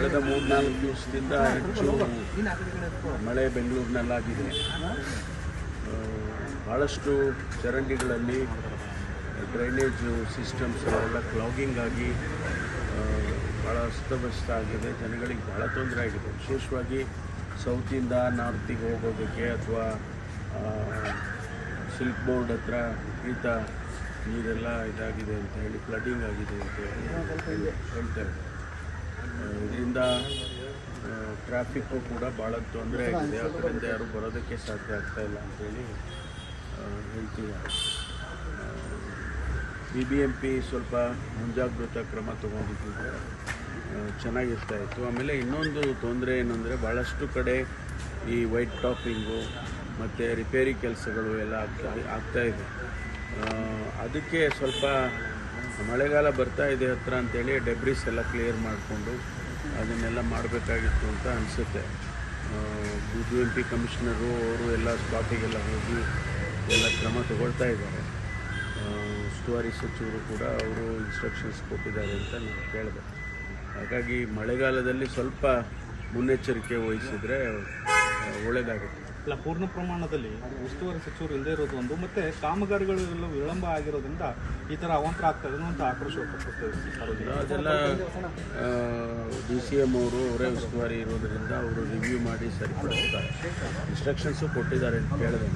ಕಳೆದ 3-4 ದಿವಸದಿಂದ ಹೆಚ್ಚು ಮಳೆ ಬೆಂಗಳೂರಿನಲ್ಲಾಗಿದೆ. ಭಾಳಷ್ಟು ಚರಂಡಿಗಳಲ್ಲಿ ಡ್ರೈನೇಜ್ ಸಿಸ್ಟಮ್ಸ್ ಎಲ್ಲ ಕ್ಲಾಗಿಂಗ್ ಆಗಿ ಭಾಳ ಅಸ್ತವ್ಯಸ್ತ ಆಗಿದೆ. ಜನಗಳಿಗೆ ಭಾಳ ತೊಂದರೆ ಆಗಿದೆ. ವಿಶೇಷವಾಗಿ ಸೌತಿಂದ ನಾರ್ತಿಗೆ ಹೋಗೋದಕ್ಕೆ ಅಥವಾ ಸಿಲ್ಕ್ ಬೋರ್ಡ್ ಹತ್ರ ಈತ ನೀರೆಲ್ಲ ಇದಾಗಿದೆ ಅಂತ ಹೇಳಿ ಫ್ಲಡ್ಡಿಂಗ್ ಆಗಿದೆ ಅಂತ ಹೇಳಿ ಹೇಳ್ತಾರೆ. ಇದರಿಂದ ಟ್ರಾಫಿಕ್ಕು ಕೂಡ ಭಾಳ ತೊಂದರೆ ಆಗಿದೆ. ಆ ಕಡೆಯಿಂದ ಯಾರೂ ಬರೋದಕ್ಕೆ ಸಾಧ್ಯ ಆಗ್ತಾಯಿಲ್ಲ ಅಂತೇಳಿ ಹೇಳ್ತಿದ್ದಾರೆ. BBMP ಸ್ವಲ್ಪ ಮುಂಜಾಗ್ರತಾ ಕ್ರಮ ತೊಗೊಂಡಿದ್ದರೆ ಚೆನ್ನಾಗಿರ್ತಾಯಿತ್ತು. ಆಮೇಲೆ ಇನ್ನೊಂದು ತೊಂದರೆ ಏನಂದರೆ ಭಾಳಷ್ಟು ಕಡೆ ಈ ವೈಟ್ ಟಾಪಿಂಗು ಮತ್ತು ರಿಪೇರಿ ಕೆಲಸಗಳು ಎಲ್ಲ ಆಗ್ತಾಯಿದೆ. ಅದಕ್ಕೆ ಸ್ವಲ್ಪ ಮಳೆಗಾಲ ಬರ್ತಾ ಇದೆ ಹತ್ರ ಅಂತೇಳಿ ಡೆಬ್ರಿಸ್ ಎಲ್ಲ ಕ್ಲಿಯರ್ ಮಾಡಿಕೊಂಡು ಅದನ್ನೆಲ್ಲ ಮಾಡಬೇಕಾಗಿತ್ತು ಅಂತ ಅನಿಸುತ್ತೆ. BBMP ಕಮಿಷನರು ಅವರು ಎಲ್ಲ ಸ್ಪಾಟಿಗೆಲ್ಲ ಹೋಗಿ ಎಲ್ಲ ಕ್ರಮ ತಗೊಳ್ತಾ ಇದ್ದಾರೆ. ಉಸ್ತುವಾರಿ ಸಚಿವರು ಕೂಡ ಅವರು ಇನ್ಸ್ಟ್ರಕ್ಷನ್ಸ್ ಕೊಟ್ಟಿದ್ದಾರೆ ಅಂತ ನಾನು ಕೇಳಿದೆ. ಹಾಗಾಗಿ ಮಳೆಗಾಲದಲ್ಲಿ ಸ್ವಲ್ಪ ಮುನ್ನೆಚ್ಚರಿಕೆ ವಹಿಸಿದರೆ ಒಳ್ಳೆಯದಾಗುತ್ತೆ. ಇಲ್ಲ, ಪೂರ್ಣ ಪ್ರಮಾಣದಲ್ಲಿ ಉಸ್ತುವಾರಿ ಸಚಿವರು ಇಲ್ಲದೇ ಇರೋದು ಒಂದು, ಮತ್ತು ಕಾಮಗಾರಿಗಳು ಎಲ್ಲ ವಿಳಂಬ ಆಗಿರೋದ್ರಿಂದ ಈ ಥರ ಅವಾಂತರ ಆಗ್ತದೆ ಅಂತ ಆಕ್ರೋಶ ವ್ಯಕ್ತಪಡಿಸ್ತಾರೆ. ಅದೆಲ್ಲ DCM ಅವರೇ ಉಸ್ತುವಾರಿ ಇರೋದರಿಂದ ಅವರು ರಿವ್ಯೂ ಮಾಡಿ ಸರಿಪಡಿಸ್ತಾರೆ. ಇನ್ಸ್ಟ್ರಕ್ಷನ್ಸು ಕೊಟ್ಟಿದ್ದಾರೆ ಅಂತ ಕೇಳಿದೆ.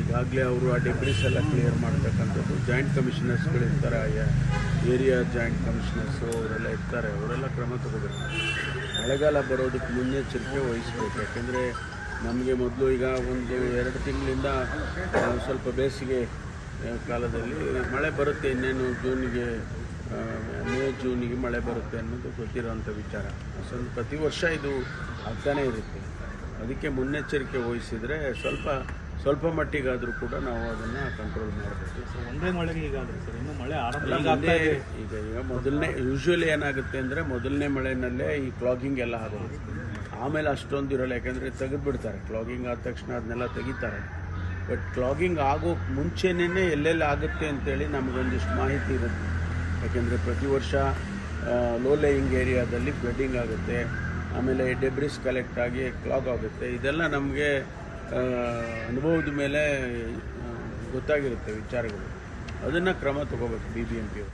ಈಗಾಗಲೇ ಅವರು ಆ ಡೆಬ್ರಿಸ್ ಎಲ್ಲ ಕ್ಲಿಯರ್ ಮಾಡ್ತಕ್ಕಂಥದ್ದು ಜಾಯಿಂಟ್ ಕಮಿಷನರ್ಸ್ಗಳು ಇರ್ತಾರೆ, ಏರಿಯಾ ಜಾಯಿಂಟ್ ಕಮಿಷನರ್ಸು ಅವರೆಲ್ಲ ಇರ್ತಾರೆ. ಅವರೆಲ್ಲ ಕ್ರಮ ತಗೋಬೇಕು. ಮಳೆಗಾಲ ಬರೋದಕ್ಕೆ ಮುನ್ನೆಚ್ಚರಿಕೆ ವಹಿಸ್ಬೇಕು. ಯಾಕೆಂದರೆ ನಮಗೆ ಮೊದಲು ಈಗ 1-2 ತಿಂಗಳಿಂದ ಸ್ವಲ್ಪ ಬೇಸಿಗೆ ಕಾಲದಲ್ಲಿ ಮಳೆ ಬರುತ್ತೆ. ಇನ್ನೇನು ಜೂನಿಗೆ ಮಳೆ ಬರುತ್ತೆ ಅನ್ನೋದು ಗೊತ್ತಿರೋಂಥ ವಿಚಾರ. ಪ್ರತಿ ವರ್ಷ ಇದು ಆಗ್ತಾನೇ ಇರುತ್ತೆ. ಅದಕ್ಕೆ ಮುನ್ನೆಚ್ಚರಿಕೆ ವಹಿಸಿದರೆ ಸ್ವಲ್ಪ ಮಟ್ಟಿಗಾದರೂ ಕೂಡ ನಾವು ಅದನ್ನು ಕಂಟ್ರೋಲ್ ಮಾಡಬೇಕು. ಒಂದೇ ಮಳೆಗೆ ಹೀಗಾದರೆ ಸರ್, ಇನ್ನು ಮಳೆ ಈಗ ಮೊದಲನೇ ಯೂಶ್ವಲಿ ಏನಾಗುತ್ತೆ ಅಂದರೆ ಮೊದಲನೇ ಮಳೆಯಲ್ಲೇ ಈ ಕ್ಲಾಗಿಂಗ್ ಎಲ್ಲ ಆಗೋದು. ಆಮೇಲೆ ಅಷ್ಟೊಂದು ಇರೋಲ್ಲ, ಯಾಕೆಂದರೆ ತೆಗೆದುಬಿಡ್ತಾರೆ. ಕ್ಲಾಗಿಂಗ್ ಆದ ತಕ್ಷಣ ಅದನ್ನೆಲ್ಲ ತೆಗಿತಾರೆ. ಬಟ್ ಕ್ಲಾಗಿಂಗ್ ಆಗೋಕ್ಕೆ ಮುಂಚೆನೇ ಎಲ್ಲೆಲ್ಲಿ ಆಗುತ್ತೆ ಅಂತೇಳಿ ನಮಗೊಂದಿಷ್ಟು ಮಾಹಿತಿ ಇರುತ್ತೆ. ಯಾಕೆಂದರೆ ಪ್ರತಿ ವರ್ಷ ಲೋ ಲೇಯಿಂಗ್ ಏರಿಯಾದಲ್ಲಿ ಫ್ಲಡ್ಡಿಂಗ್ ಆಗುತ್ತೆ, ಆಮೇಲೆ ಡೆಬ್ರಿಸ್ ಕಲೆಕ್ಟ್ ಆಗಿ ಕ್ಲಾಗ್ ಆಗುತ್ತೆ. ಇದೆಲ್ಲ ನಮಗೆ ಅನುಭವದ ಮೇಲೆ ಗೊತ್ತಾಗಿರುತ್ತೆ ವಿಚಾರಗಳು. ಅದನ್ನು ಕ್ರಮ ತಗೋಬೇಕು BBMP ಅವರು.